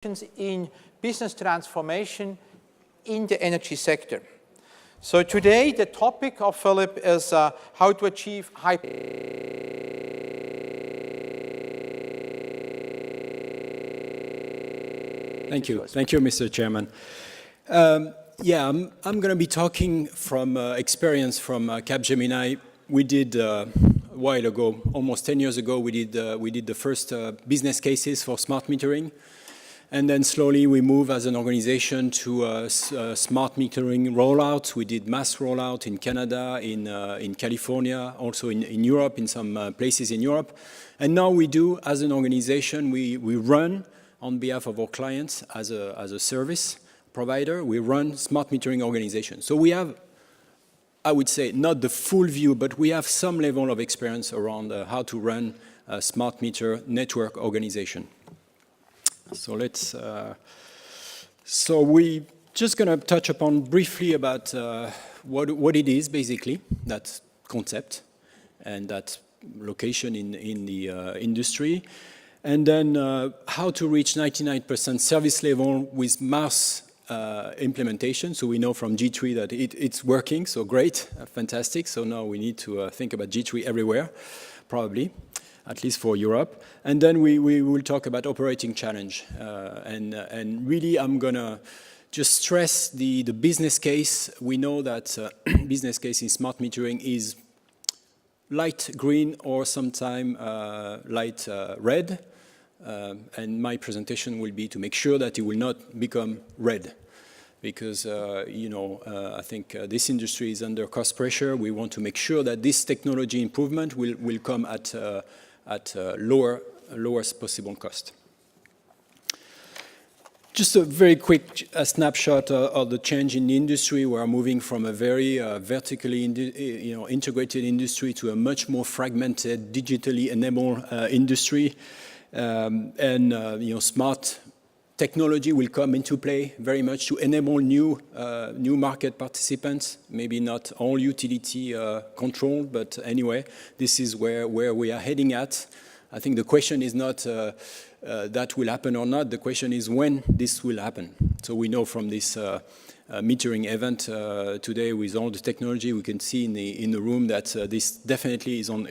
in business transformation in the energy sector. So today the topic of Philippe is how to achieve high. Thank you, Mr. Chairman. Yeah, I'm going to be talking from experience from Capgemini. We did a while ago, almost 10 years ago, we did the first business cases for smart metering. And then slowly we move as an organization to smart metering rollout. We did mass rollout in Canada, in California, also in Europe, in some places in Europe. And now we do, as an organization, we run on behalf of our clients as a service provider. We run smart metering organizations. So we have, I would say, not the full view, but we have some level of experience around how to run a smart meter network organization. So let's. So we just going to touch upon briefly about what it is basically, that concept and that location in the industry, and then how to reach 99% service level with mass implementation. So we know from G3 that it's working, so great, fantastic. So now we need to think about G3 everywhere, probably, at least for Europe. And then we will talk about operating challenge. And really, I'm going to just stress the business case. We know that business case in smart metering is light green or sometime light red. And my presentation will be to make sure that it will not become red. Because, I think this industry is under cost pressure. We want to make sure that this technology improvement will come at lowest possible cost. Just a very quick snapshot of the change in the industry. We are moving from a very vertically integrated industry to a much more fragmented, digitally enabled industry. Smart technology will come into play very much to enable new market participants, maybe not all utility controlled, but anyway, this is where we are heading at. I think the question is not that will happen or not, the question is when this will happen. So we know from this metering event today with all the technology we can see in the room that this definitely is on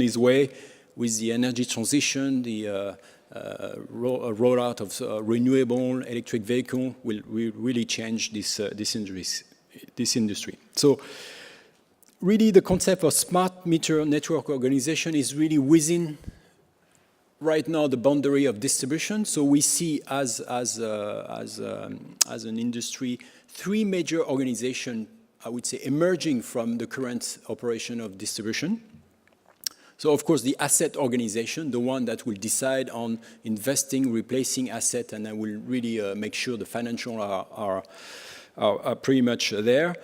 its way with the energy transition, the rollout of renewable electric vehicle will really change this industry. So really the concept of smart meter network organization is really within right now the boundary of distribution. So we see as an industry three major organizations, I would say, emerging from the current operation of distribution. So, of course, the asset organization, the one that will decide on investing, replacing asset, and I will really make sure the financial are pretty much there.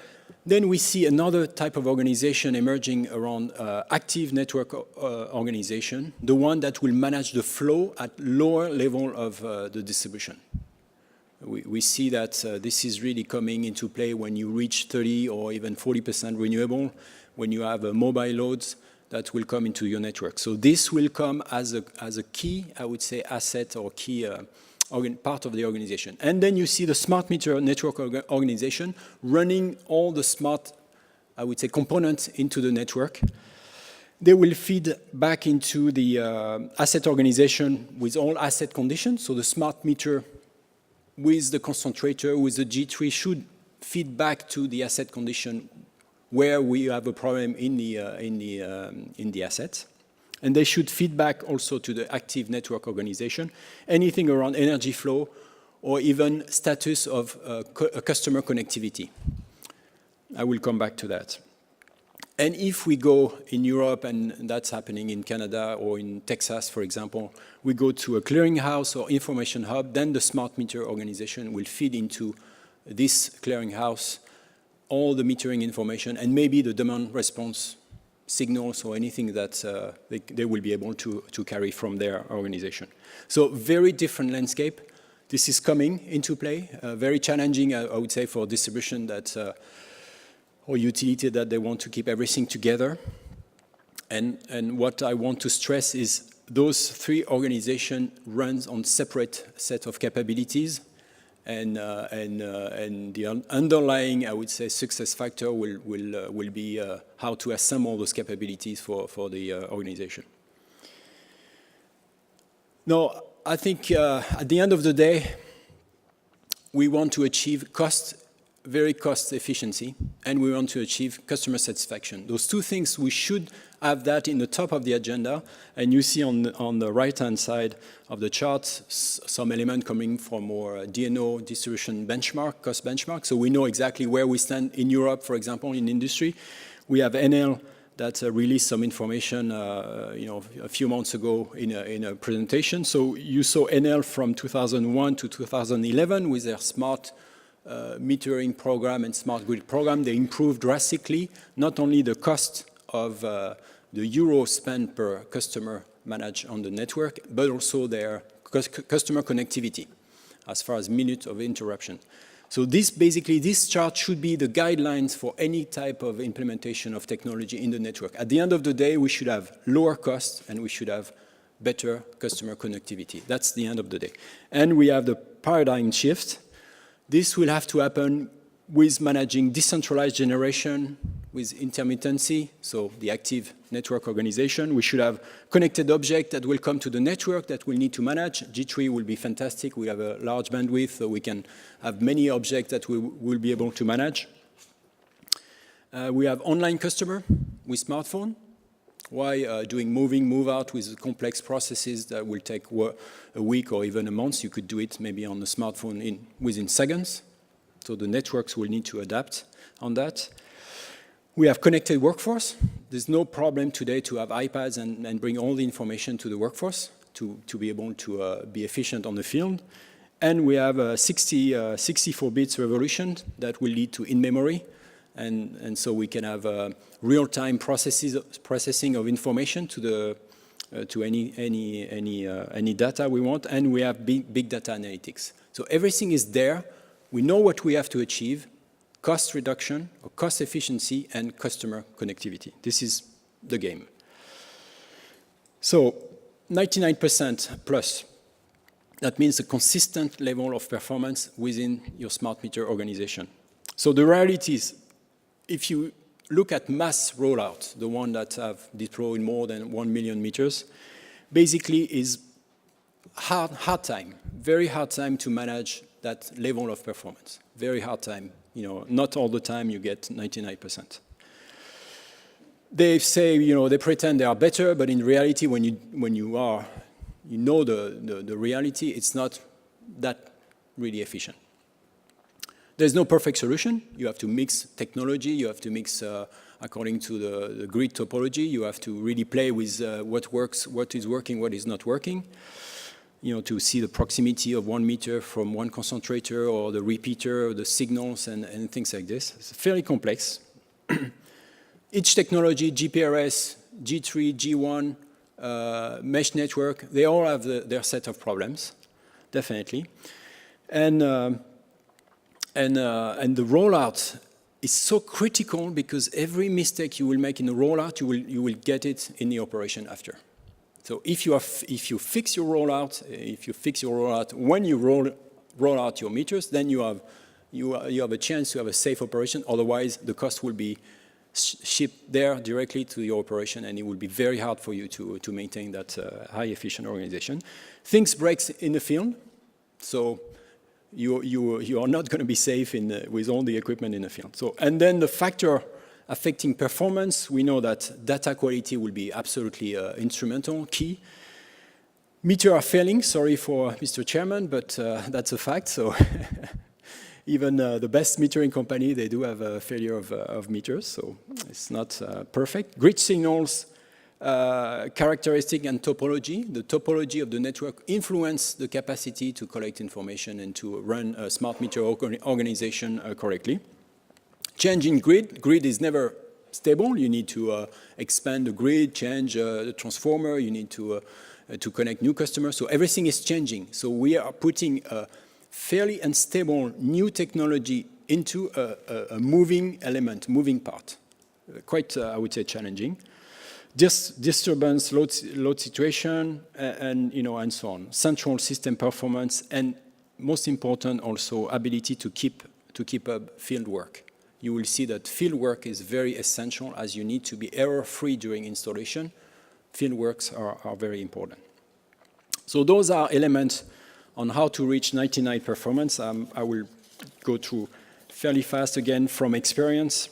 Then we see another type of organization emerging around active network organization, the one that will manage the flow at lower level of the distribution. We see that this is really coming into play when you reach 30 or even 40% renewable, when you have mobile loads that will come into your network. So this will come as a key, I would say, asset or key part of the organization. And then you see the smart meter network organization running all the smart, I would say, components into the network. They will feed back into the asset organization with all asset conditions. So the smart meter with the concentrator, with the G3 should feed back to the asset condition where we have a problem in the assets. And they should feed back also to the active network organization, anything around energy flow or even status of customer connectivity. I will come back to that. And if we go in Europe, and that's happening in Canada or in Texas, for example, we go to a clearinghouse or information hub, then the smart meter organization will feed into this clearinghouse all the metering information and maybe the demand response signals or anything that they will be able to carry from their organization. So very different landscape. This is coming into play, very challenging, I would say, for distribution that or utility that they want to keep everything together. And what I want to stress is those three organizations run on separate set of capabilities, and the underlying, I would say, success factor will be how to assemble those capabilities for the organization. Now, I think at the end of the day, we want to achieve very cost efficiency, and we want to achieve customer satisfaction. Those two things, we should have that in the top of the agenda, and you see on the right-hand side of the chart some element coming from our DNO distribution benchmark, cost benchmark, so we know exactly where we stand in Europe, for example, in industry. We have NL that released some information a few months ago in a presentation. So you saw NL from 2001 to 2011 with their smart metering program and smart grid program. They improved drastically, not only the cost of the euro spent per customer managed on the network, but also their customer connectivity as far as minutes of interruption. So this chart should be the guidelines for any type of implementation of technology in the network. At the end of the day, we should have lower costs and we should have better customer connectivity. That's the end of the day. And we have the paradigm shift. This will have to happen with managing decentralized generation, with intermittency, so the active network organization. We should have connected objects that will come to the network that we'll need to manage. G3 will be fantastic. We have a large bandwidth, so we can have many objects that we will be able to manage. We have online customer with smartphone. Why doing moving, move out with complex processes that will take a week or even a month? You could do it maybe on the smartphone within seconds. So the networks will need to adapt on that. We have connected workforce. There's no problem today to have iPads and bring all the information to the workforce to be able to be efficient on the field. And we have a 64 bits revolution that will lead to in-memory. And so we can have real-time processing of information to any data we want, and we have big data analytics. So everything is there. We know what we have to achieve: cost reduction, or cost efficiency, and customer connectivity. This is the game. So 99% plus. That means a consistent level of performance within your smart meter organization. So the reality is, if you look at mass rollout, the one that have deployed more than 1 million meters, basically is hard time, very hard time to manage that level of performance. Very hard time. Not all the time you get 99%. They say, they pretend they are better, but in reality, when you know the reality, it's not that really efficient. There's no perfect solution. You have to mix technology. You have to mix according to the grid topology. You have to really play with what works, what is working, what is not working. To see the proximity of 1 meter from one concentrator or the repeater, or the signals and things like this. It's fairly complex. Each technology, GPRS, G3, G1, mesh network, they all have their set of problems, definitely. And the rollout is so critical because every mistake you will make in the rollout, you will get it in the operation after. So if you fix your rollout, when you roll out your meters, then you have a chance to have a safe operation. Otherwise, the cost will be shipped there directly to your operation, and it will be very hard for you to maintain that high efficient organization. Things break in the field, so you are not going to be safe with all the equipment in the field. So, and then the factor affecting performance, we know that data quality will be absolutely instrumental, key. Meters are failing, sorry for Mr. Chairman, but that's a fact. So even the best metering company, they do have a failure of meters, so it's not perfect. Grid signals, characteristic and topology. The topology of the network influence the capacity to collect information and to run a smart meter organization correctly. Change in grid. Grid is never stable. You need to expand the grid, change the transformer. You need to connect new customers. So everything is changing. So we are putting a fairly unstable new technology into a moving element, moving part. Quite, I would say, challenging. disturbance, load situation, and so on. Central system performance, and most important also ability to keep up field work. You will see that field work is very essential, as you need to be error-free during installation. Field works are very important. So those are elements on how to reach 99 performance. I will go through fairly fast again from experience.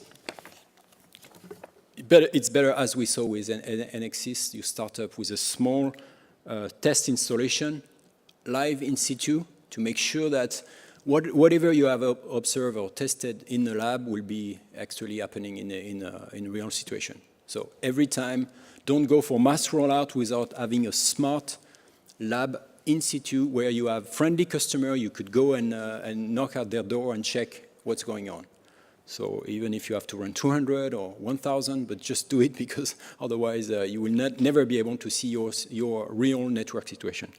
It's better, as we saw with NXIS, you start up with a small test installation, live in situ, to make sure that whatever you have observed or tested in the lab will be actually happening in a real situation. So every time, don't go for mass rollout without having a smart lab in situ where you have friendly customer, you could go and knock at their door and check what's going on. So even if you have to run 200 or 1,000, but just do it, because otherwise you will never be able to see your real network situation.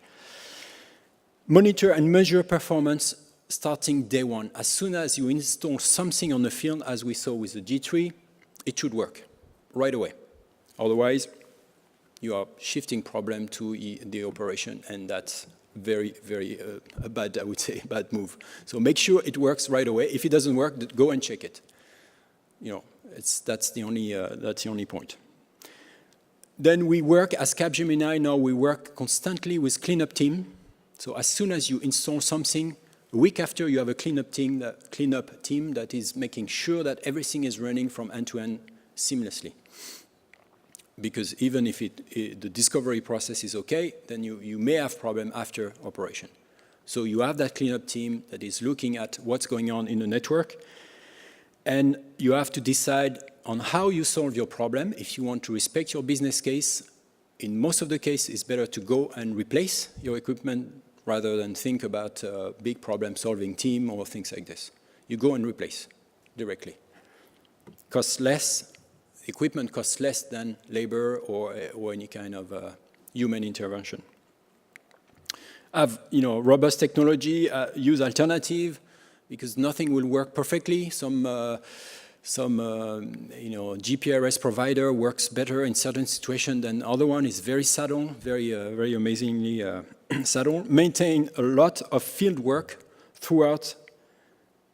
Monitor and measure performance starting day one. As soon as you install something on the field, as we saw with the G3, it should work right away. Otherwise, you are shifting problem to the operation, and that's very, very bad, I would say, bad move. So make sure it works right away. If it doesn't work, go and check it. That's the only point. Then we work as Capgemini. Now we work constantly with cleanup team. So as soon as you install something, a week after, you have a cleanup team that is making sure that everything is running from end to end seamlessly. Because even if the discovery process is okay, then you may have problem after operation. So you have that cleanup team that is looking at what's going on in the network, and you have to decide on how you solve your problem. If you want to respect your business case, in most of the case, it's better to go and replace your equipment rather than think about a big problem-solving team or things like this. You go and replace directly. Costs less. Equipment costs less than labor or any kind of human intervention. Have robust technology, use alternative, because nothing will work perfectly. Some GPRS provider works better in certain situations than other one. Is very subtle, very amazingly subtle. Maintain a lot of field work throughout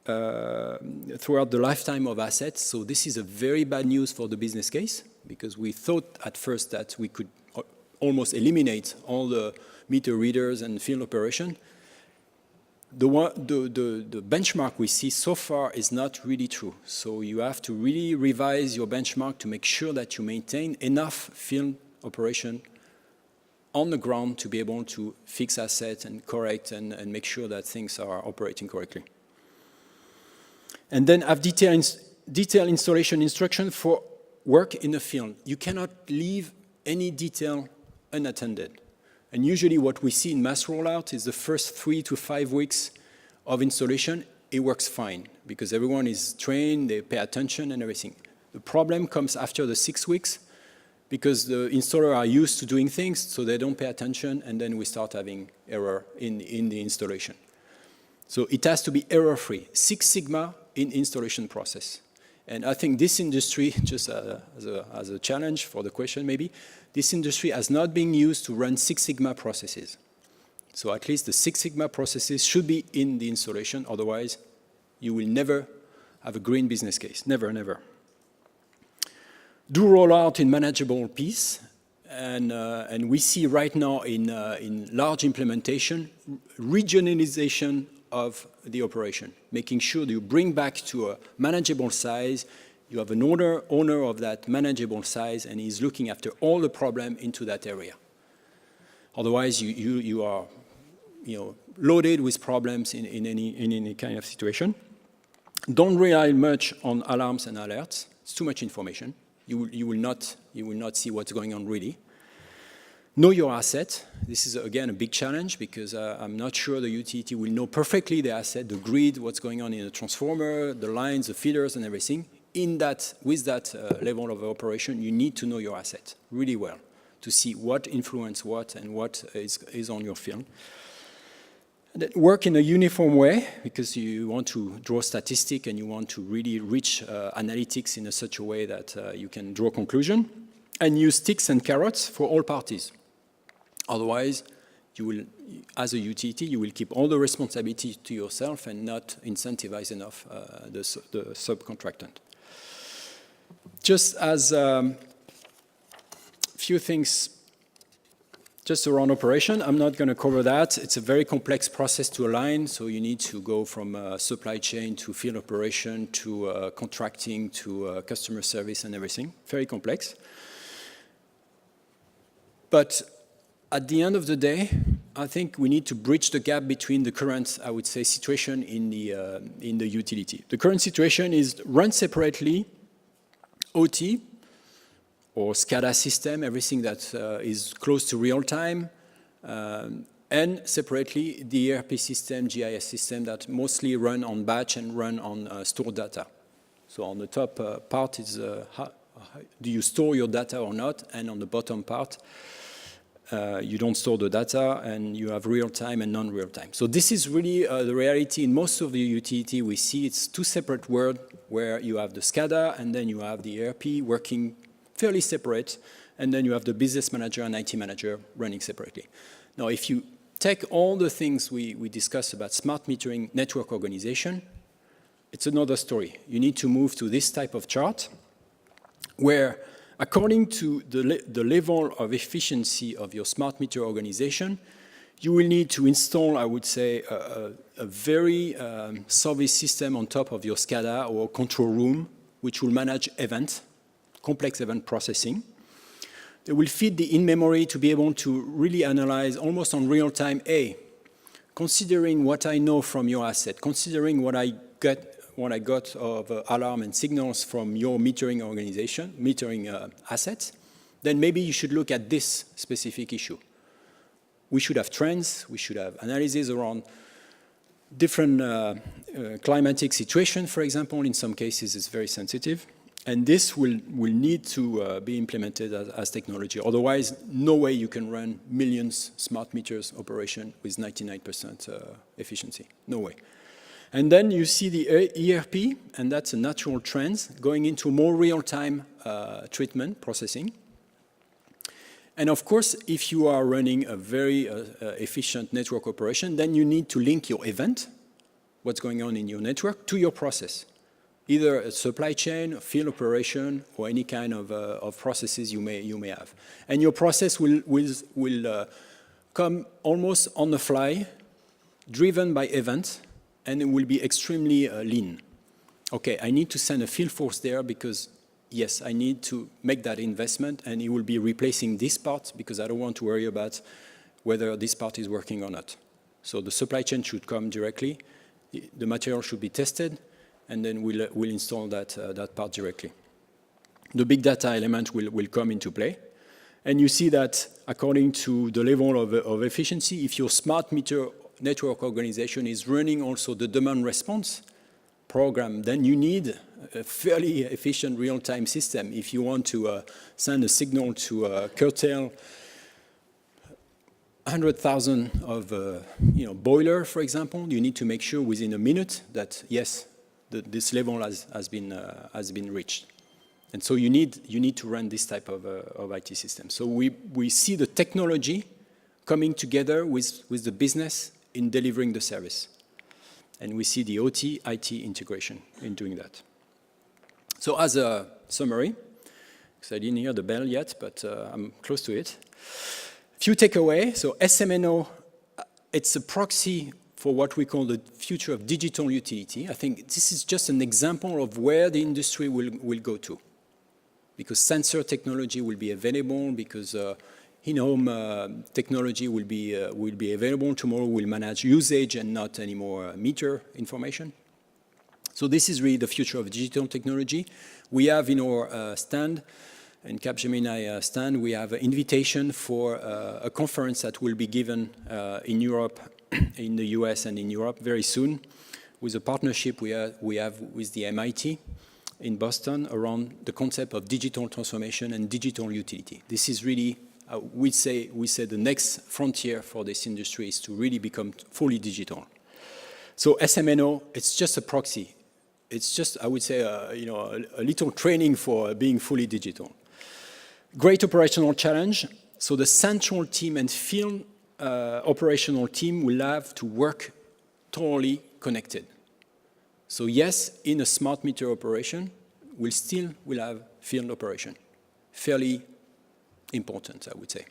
the lifetime of assets. So this is a very bad news for the business case, because we thought at first that we could almost eliminate all the meter readers and field operation. The benchmark we see so far is not really true. So you have to really revise your benchmark to make sure that you maintain enough field operation on the ground to be able to fix assets and correct and make sure that things are operating correctly. And then have detailed installation instruction for work in the field. You cannot leave any detail unattended. And usually what we see in mass rollout is the first 3 to 5 weeks of installation, it works fine because everyone is trained, they pay attention and everything. The problem comes after the 6 weeks because the installers are used to doing things, so they don't pay attention, and then we start having error in the installation. So it has to be error-free. 6 Sigma in installation process. And I think this industry, just as a challenge for the question maybe, this industry has not been used to run 6 Sigma processes. So at least the 6 Sigma processes should be in the installation, otherwise you will never have a green business case, never, never. Do rollout in manageable piece, and we see right now in large implementation, regionalization of the operation, making sure that you bring back to a manageable size. You have an owner of that manageable size, and he's looking after all the problem into that area. Otherwise, you are loaded with problems in any kind of situation. Don't rely much on alarms and alerts. It's too much information. You will not see what's going on really. Know your asset. This is, again, a big challenge because I'm not sure the utility will know perfectly the asset, the grid, what's going on in the transformer, the lines, the feeders, and everything. With that level of operation, you need to know your asset really well to see what influences what and what is on your field. And then work in a uniform way because you want to draw statistics and you want to really reach analytics in such a way that you can draw conclusion. and use sticks and carrots for all parties. Otherwise, you will, as a utility, you will keep all the responsibility to yourself and not incentivize enough the subcontractant. Just as few things just around operation, I'm not going to cover that. It's a very complex process to align, so you need to go from supply chain to field operation to contracting to customer service and everything. Very complex. But at the end of the day, I think we need to bridge the gap between the current, I would say, situation in the utility. The current situation is run separately, OT, or SCADA system, everything that is close to real time, and separately the ERP system, GIS system that mostly run on batch and run on stored data. So on the top part is do you store your data or not, and on the bottom part, you don't store the data and you have real time and non-real time. So this is really the reality in most of the utility we see. It's two separate worlds where you have the SCADA and then you have the ERP working fairly separate, and then you have the business manager and IT manager running separately. Now, if you take all the things we discussed about smart metering network organization, it's another story. You need to move to this type of chart where, according to the level of efficiency of your smart meter organization, you will need to install, I would say, a very service system on top of your SCADA or control room, which will manage events, complex event processing. They will feed the in-memory to be able to really analyze almost on real time, considering what I know from your asset, considering what I got of alarm and signals from your metering organization, metering assets, then maybe you should look at this specific issue. We should have trends, we should have analysis around different climatic situations, for example. In some cases, it's very sensitive. And this will need to be implemented as technology. Otherwise, no way you can run millions smart meters operation with 99% efficiency. No way. And then you see the ERP, and that's a natural trend, going into more real-time treatment, processing. And of course, if you are running a very efficient network operation, then you need to link your event, what's going on in your network, to your process. Either a supply chain, field operation, or any kind of processes you may have. And your process will come almost on the fly, driven by events, and it will be extremely lean. Okay, I need to send a field force there because, yes, I need to make that investment, and it will be replacing this part because I don't want to worry about whether this part is working or not. So the supply chain should come directly, the material should be tested, and then we'll install that part directly. The big data element will come into play. And you see that according to the level of efficiency, if your smart meter network organization is running also the demand response program, then you need a fairly efficient real-time system. If you want to send a signal to curtail 100,000 of boiler, for example, you need to make sure within a minute that, yes, this level has been reached. And so you need to run this type of IT system. So we see the technology coming together with the business in delivering the service. And we see the OT, IT integration in doing that. So as a summary, because I didn't hear the bell yet, but I'm close to it. Few takeaways. So SMNO, it's a proxy for what we call the future of digital utility. I think this is just an example of where the industry will go to. Because sensor technology will be available, because in-home technology will be available tomorrow, will manage usage and not anymore meter information. So this is really the future of digital technology. We have in our stand, in Capgemini stand, we have an invitation for a conference that will be given in Europe, in the US and in Europe very soon, with a partnership we have with the MIT in Boston around the concept of digital transformation and digital utility. This is really, we say the next frontier for this industry is to really become fully digital. So SMNO, it's just a proxy. It's just, I would say, a little training for being fully digital. Great operational challenge. So the central team and field operational team will have to work totally connected. So yes, in a smart meter operation, we'll still have field operation. Fairly important, I would say.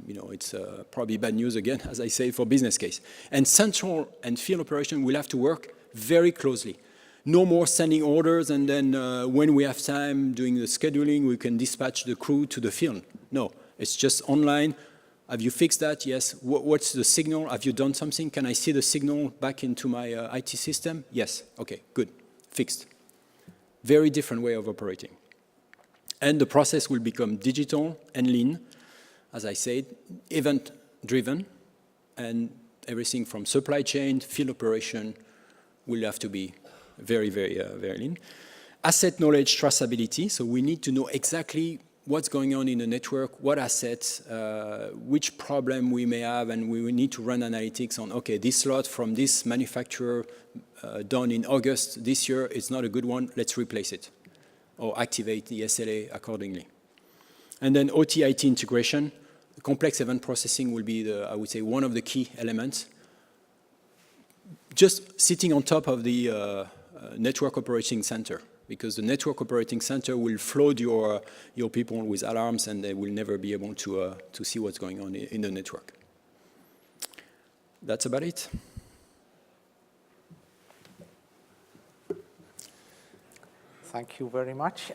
It's probably bad news again, as I say, for business case. And central and field operation will have to work very closely. No more sending orders and then when we have time doing the scheduling, we can dispatch the crew to the field. No, it's just online. Have you fixed that? Yes. What's the signal? Have you done something? Can I see the signal back into my IT system? Yes. Okay, good. Fixed. Very different way of operating. And the process will become digital and lean, as I said, event-driven, and everything from supply chain, field operation will have to be very, very, very lean. Asset knowledge traceability, so we need to know exactly what's going on in the network, what assets, which problem we may have, and we will need to run analytics on, okay, this slot from this manufacturer done in August this year, it's not a good one, let's replace it, or activate the SLA accordingly. And then OT-IT integration, complex event processing will be, I would say, one of the key elements. Just sitting on top of the network operating center, because the network operating center will flood your people with alarms and they will never be able to see what's going on in the network. That's about it. Thank you very much.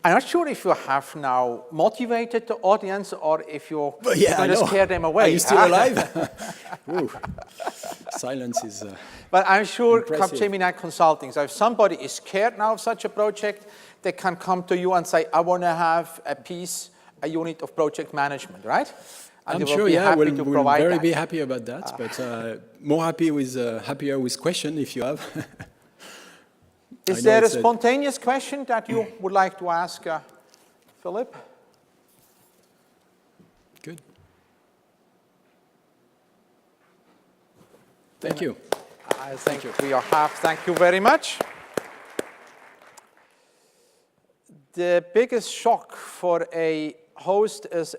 I'm not sure if you have now motivated the audience or if you're going to scare them away. Are you still alive? Silence is But I'm sure impressive. Capgemini Consulting, so if somebody is scared now of such a project, they can come to you and say, I want to have a unit of project management, right? And I'm sure, yeah, we'll very be happy about that, but more happy with, happier with question if you have. Is there a spontaneous question that you would like to ask Philippe? Good. Thank you. I think we have. Thank you very much. The biggest shock for a host is